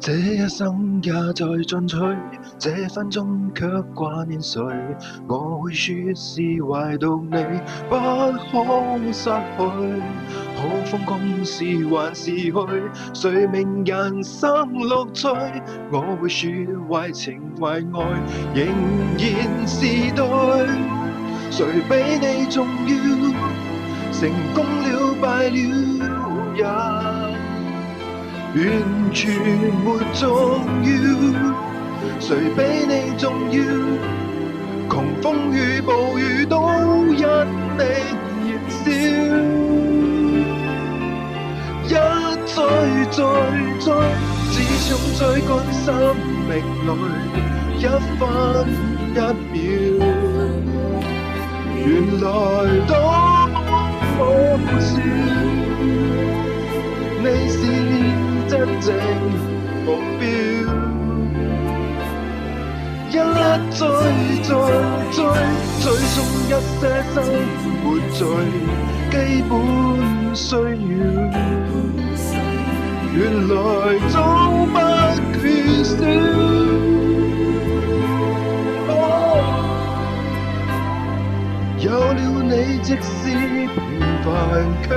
這一生也在進取，這分鐘卻掛念誰？我會說是唯獨你不可失去，可瘋狂是還是去？誰明人生樂趣？我會說為情為愛仍然是對，誰比你重要？成功了敗了也完全沒重要，誰比你重要？窮風與暴雨都因你燃燒，一追再追，只想追趕生命裏一分一秒，原來多可笑，你是真正目標，一追再追，追蹤一些生活最基本需要，原來總不缺少。有了你，即使平凡卻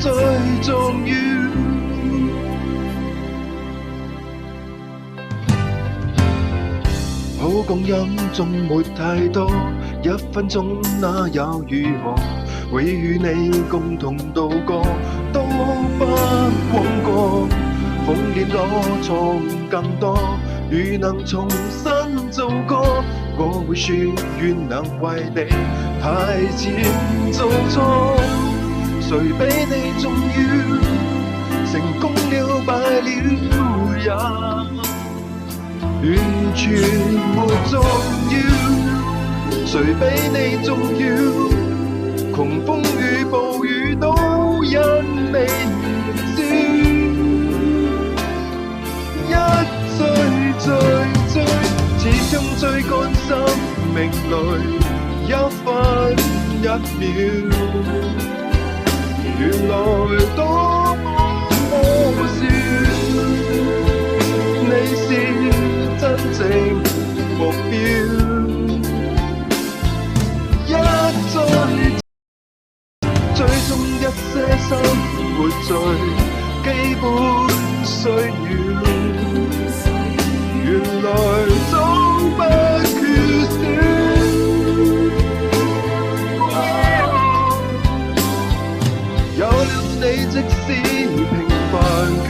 最重要。好光陰縱沒太多，一分鐘那又如何？會與你共同度過，都不枉過。風險多，錯誤更多，如能重新做過，我會說願能為你提前做錯。誰比你重要？成功了敗了也完全沒重要，誰比你重要？窮風與暴雨都因你燃燒，一追再追，始終追趕生命裏一分一秒，原來多可笑，你是真正目標，一追追蹤一些生活最基本需要，原來總不缺少。有了你，即使平凡卻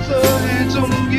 最重要。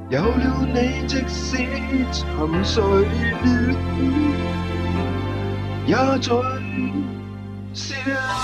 有了你，即使沉睡了，也最了。